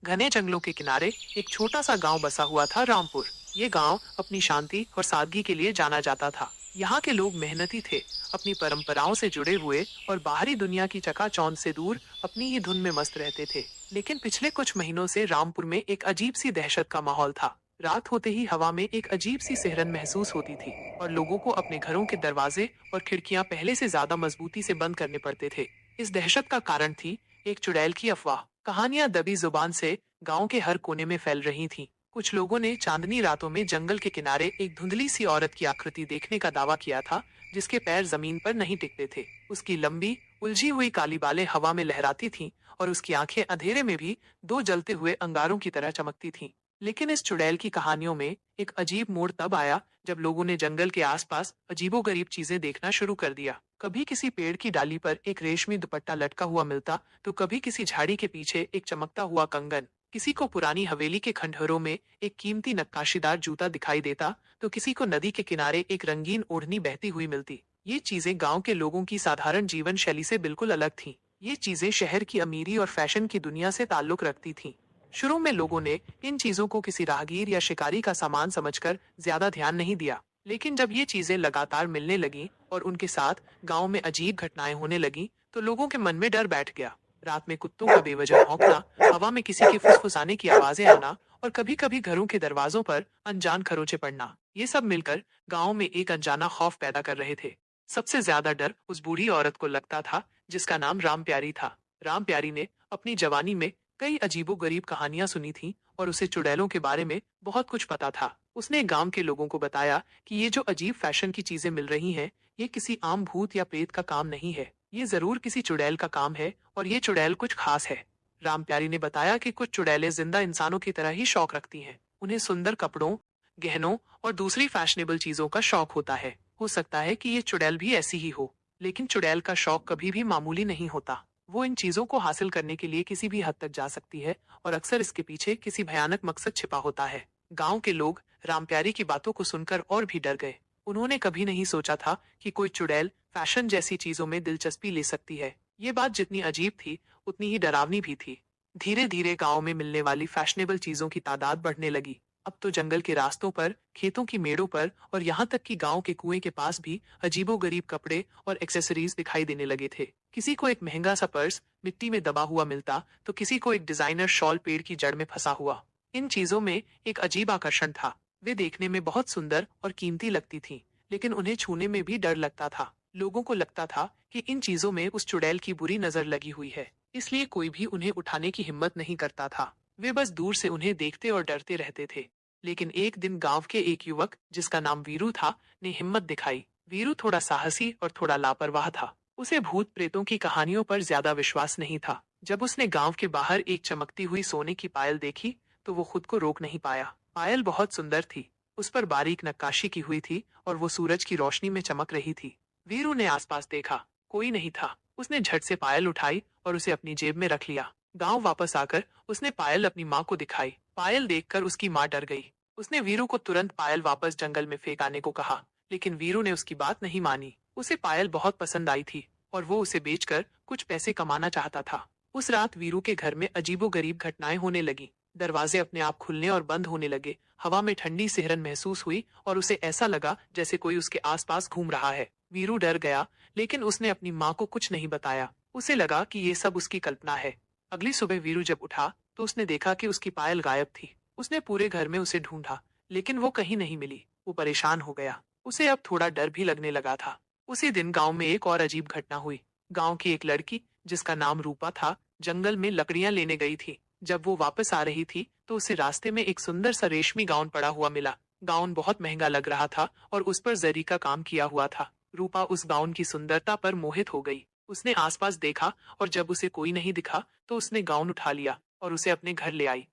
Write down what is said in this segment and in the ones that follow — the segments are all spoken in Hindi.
घने जंगलों के किनारे एक छोटा सा गांव बसा हुआ था, रामपुर। ये गांव अपनी शांति और सादगी के लिए जाना जाता था। यहाँ के लोग मेहनती थे, अपनी परंपराओं से जुड़े हुए और बाहरी दुनिया की चकाचौंध से दूर अपनी ही धुन में मस्त रहते थे। लेकिन पिछले कुछ महीनों से रामपुर में एक अजीब सी दहशत का माहौल था। रात होते ही हवा में एक अजीब सी सिहरन महसूस होती थी और लोगों को अपने घरों के दरवाजे और खिड़कियां पहले से ज्यादा मजबूती से बंद करने पड़ते थे। इस दहशत का कारण थी एक चुड़ैल की अफवाह। कहानियां दबी जुबान से गांव के हर कोने में फैल रही थीं। कुछ लोगों ने चांदनी रातों में जंगल के किनारे एक धुंधली सी औरत की आकृति देखने का दावा किया था, जिसके पैर जमीन पर नहीं टिकते थे। उसकी लंबी उलझी हुई काली बालें हवा में लहराती थीं और उसकी आंखें अंधेरे में भी दो जलते हुए अंगारों की तरह चमकती थीं। लेकिन इस चुड़ैल की कहानियों में एक अजीब मोड़ तब आया जब लोगों ने जंगल के आसपास अजीबोगरीब चीजें देखना शुरू कर दिया। कभी किसी पेड़ की डाली पर एक रेशमी दुपट्टा लटका हुआ मिलता, तो कभी किसी झाड़ी के पीछे एक चमकता हुआ कंगन। किसी को पुरानी हवेली के खंडहरों में एक कीमती नक्काशीदार जूता दिखाई देता, तो किसी को नदी के किनारे एक रंगीन ओढ़नी बहती हुई मिलती। ये चीजें गांव के लोगों की साधारण जीवन शैली से बिल्कुल अलग थीं। ये चीजें शहर की अमीरी और फैशन की दुनिया से ताल्लुक रखती थीं। शुरू में लोगों ने इन चीजों को किसी राहगीर या शिकारी का सामान समझकर ज्यादा ध्यान नहीं दिया। लेकिन जब ये चीजें लगातार मिलने लगी और उनके साथ गांव में अजीब घटनाएं होने लगी, तो लोगों के मन में डर बैठ गया। रात में कुत्तों का बेवजह भौंकना, हवा में किसी के फुसफुसाने की आवाजें आना और कभी कभी घरों के दरवाजों पर अनजान खरोंचे पड़ना, ये सब मिलकर गांव में एक अनजाना खौफ पैदा कर रहे थे। सबसे ज्यादा डर उस बूढ़ी औरत को लगता था जिसका नाम राम प्यारी था। राम प्यारी ने अपनी जवानी में कई अजीबोगरीब कहानियां सुनी थीं और उसे चुड़ैलों के बारे में बहुत कुछ पता था। उसने गांव के लोगों को बताया कि ये जो अजीब फैशन की चीजें मिल रही हैं, ये किसी आम भूत या प्रेत का काम नहीं है। ये जरूर किसी चुड़ैल का काम है और ये चुड़ैल कुछ खास है। राम प्यारी ने बताया कि कुछ चुड़ैलें जिंदा इंसानों की तरह ही शौक रखती हैं। उन्हें सुंदर कपड़ों, गहनों और दूसरी फैशनेबल चीजों का शौक होता है। हो सकता है कि ये चुड़ैल भी ऐसी ही हो, लेकिन चुड़ैल का शौक कभी भी मामूली नहीं होता। वो इन चीजों को हासिल करने के लिए किसी भी हद तक जा सकती है और अक्सर इसके पीछे किसी भयानक मकसद छिपा होता है। गांव के लोग राम प्यारी की बातों को सुनकर और भी डर गए। उन्होंने कभी नहीं सोचा था कि कोई चुड़ैल फैशन जैसी चीजों में दिलचस्पी ले सकती है। ये बात जितनी अजीब थी, उतनी ही डरावनी भी थी। धीरे धीरे गांव में मिलने वाली फैशनेबल चीजों की तादाद बढ़ने लगी। अब तो जंगल के रास्तों पर, खेतों की मेड़ों पर और यहाँ तक कि गांव के कुएं के पास भी अजीबोगरीब कपड़े और एक्सेसरीज दिखाई देने लगे थे। किसी को एक महंगा सा पर्स मिट्टी में दबा हुआ मिलता, तो किसी को एक डिजाइनर शॉल पेड़ की जड़ में फंसा हुआ। इन चीजों में एक अजीब आकर्षण था। वे देखने में बहुत सुंदर और कीमती लगती थीं, लेकिन उन्हें छूने में भी डर लगता था। लोगों को लगता था कि इन चीजों में उस चुड़ैल की बुरी नजर लगी हुई है, इसलिए कोई भी उन्हें उठाने की हिम्मत नहीं करता था। वे बस दूर से उन्हें देखते और डरते रहते थे। लेकिन एक दिन गांव के एक युवक, जिसका नाम वीरू था, ने हिम्मत दिखाई। वीरू थोड़ा साहसी और थोड़ा लापरवाह था। उसे भूत प्रेतों की कहानियों पर ज्यादा विश्वास नहीं था। जब उसने गांव के बाहर एक चमकती हुई सोने की पायल देखी, तो वो खुद को रोक नहीं पाया। पायल बहुत सुंदर थी, उस पर बारीक नक्काशी की हुई थी और वो सूरज की रोशनी में चमक रही थी। वीरू ने आसपास देखा, कोई नहीं था। उसने झट से पायल उठाई और उसे अपनी जेब में रख लिया। गांव वापस आकर उसने पायल अपनी माँ को दिखाई। पायल देखकर उसकी माँ डर गई। उसने वीरू को तुरंत पायल वापस जंगल में फेंक आने को कहा, लेकिन वीरू ने उसकी बात नहीं मानी। उसे पायल बहुत पसंद आई थी और वो उसे बेचकर कुछ पैसे कमाना चाहता था। उस रात वीरू के घर में अजीबोगरीब घटनाएं होने लगी। दरवाजे अपने आप खुलने और बंद होने लगे। हवा में ठंडी सिहरन महसूस हुई और उसे ऐसा लगा जैसे कोई उसके आसपास घूम रहा है। वीरू डर गया, लेकिन उसने अपनी माँ को कुछ नहीं बताया। उसे लगा कि ये सब उसकी कल्पना है। अगली सुबह वीरू जब उठा, तो उसने देखा कि उसकी पायल गायब थी। उसने पूरे घर में उसे ढूंढा, लेकिन वो कहीं नहीं मिली। वो परेशान हो गया। उसे अब थोड़ा डर भी लगने लगा था। उसी दिन गांव में एक और अजीब घटना हुई। गांव की एक लड़की, जिसका नाम रूपा था, जंगल में लकड़ियां लेने गई थी। जब वो वापस आ रही थी, तो उसे रास्ते में एक सुंदर सा रेशमी गाउन पड़ा हुआ मिला। गाउन बहुत महंगा लग रहा था और उस पर जरी का काम किया हुआ था। रूपा उस गाउन की सुंदरता पर मोहित हो गई। उसने आसपास देखा और जब उसे कोई नहीं दिखा, तो उसने गाउन उठा लिया और उसे अपने घर ले आई।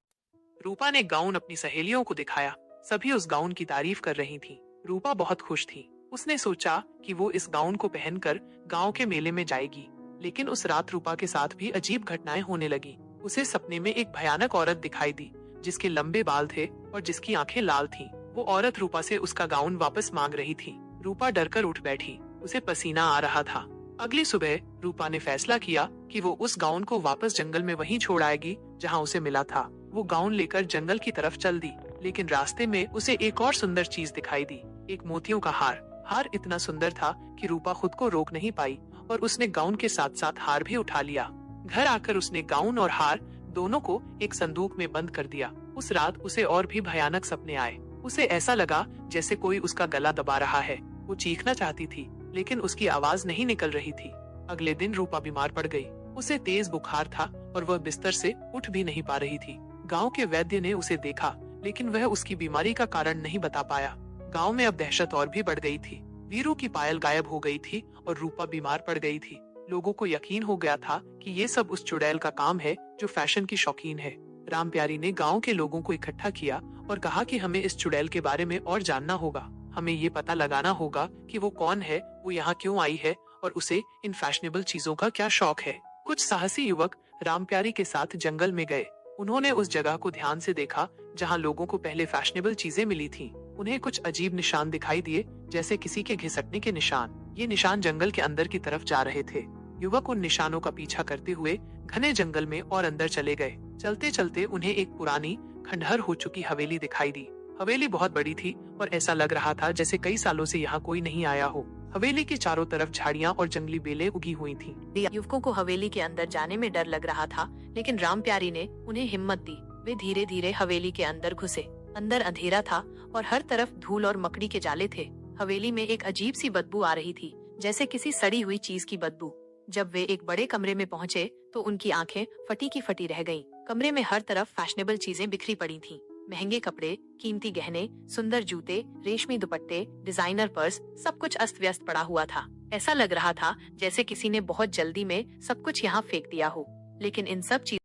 रूपा ने गाउन अपनी सहेलियों को दिखाया। सभी उस गाउन की तारीफ कर रही थीं। रूपा बहुत खुश थी। उसने सोचा कि वो इस गाउन को पहनकर गांव के मेले में जाएगी। लेकिन उस रात रूपा के साथ भी अजीब घटनाएं होने लगी। उसे सपने में एक भयानक औरत दिखाई दी, जिसके लंबे बाल थे और जिसकी आंखें लाल थीं। वो औरत रूपा से उसका गाउन वापस मांग रही थी। रूपा डरकर उठ बैठी। उसे पसीना आ रहा था। अगली सुबह रूपा ने फैसला किया कि वो उस गाउन को वापस जंगल में वहीं छोड़ आएगी जहाँ उसे मिला था। वो गाउन लेकर जंगल की तरफ चल दी, लेकिन रास्ते में उसे एक और सुंदर चीज दिखाई दी, एक मोतियों का हार। हार इतना सुंदर था कि रूपा खुद को रोक नहीं पाई और उसने गाउन के साथ साथ हार भी उठा लिया। घर आकर उसने गाउन और हार दोनों को एक संदूक में बंद कर दिया। उस रात उसे और भी भयानक सपने आए। उसे ऐसा लगा जैसे कोई उसका गला दबा रहा है। वो चीखना चाहती थी, लेकिन उसकी आवाज नहीं निकल रही थी। अगले दिन रूपा बीमार पड़ गई। उसे तेज बुखार था और वह बिस्तर से उठ भी नहीं पा रही थी। गांव के वैद्य ने उसे देखा, लेकिन वह उसकी बीमारी का कारण नहीं बता पाया। गांव में अब दहशत और भी बढ़ गई थी। वीरू की पायल गायब हो गई थी और रूपा बीमार पड़ गई थी। लोगों को यकीन हो गया था कि ये सब उस चुड़ैल का काम है जो फैशन की शौकीन है। राम प्यारी ने गांव के लोगों को इकट्ठा किया और कहा कि हमें इस चुड़ैल के बारे में और जानना होगा। हमें ये पता लगाना होगा कि वो कौन है, वो यहाँ क्यों आई है और उसे इन फैशनेबल चीजों का क्या शौक है। कुछ साहसी युवक राम प्यारी के साथ जंगल में गए। उन्होंने उस जगह को ध्यान से देखा जहाँ लोगों को पहले फैशनेबल चीजें मिली थीं। उन्हें कुछ अजीब निशान दिखाई दिए, जैसे किसी के घिसटने के निशान। ये निशान जंगल के अंदर की तरफ जा रहे थे। युवक उन निशानों का पीछा करते हुए घने जंगल में और अंदर चले गए। चलते चलते उन्हें एक पुरानी खंडहर हो चुकी हवेली दिखाई दी। हवेली बहुत बड़ी थी और ऐसा लग रहा था जैसे कई सालों से यहाँ कोई नहीं आया हो। हवेली के चारों तरफ झाड़ियाँ और जंगली बेलें उगी हुई थीं। युवकों को हवेली के अंदर जाने में डर लग रहा था, लेकिन राम प्यारी ने उन्हें हिम्मत दी। वे धीरे धीरे हवेली के अंदर घुसे। अंदर अंधेरा था और हर तरफ धूल और मकड़ी के जाले थे। हवेली में एक अजीब सी बदबू आ रही थी, जैसे किसी सड़ी हुई चीज की बदबू। जब वे एक बड़े कमरे में पहुँचे तो उनकी आंखें फटी की फटी रह गईं। कमरे में हर तरफ फैशनेबल चीजें बिखरी पड़ी थीं। महंगे कपड़े, कीमती गहने, सुंदर जूते, रेशमी दुपट्टे, डिजाइनर पर्स, सब कुछ अस्त व्यस्त पड़ा हुआ था। ऐसा लग रहा था जैसे किसी ने बहुत जल्दी में सब कुछ यहाँ फेंक दिया हो। लेकिन इन सब चीजों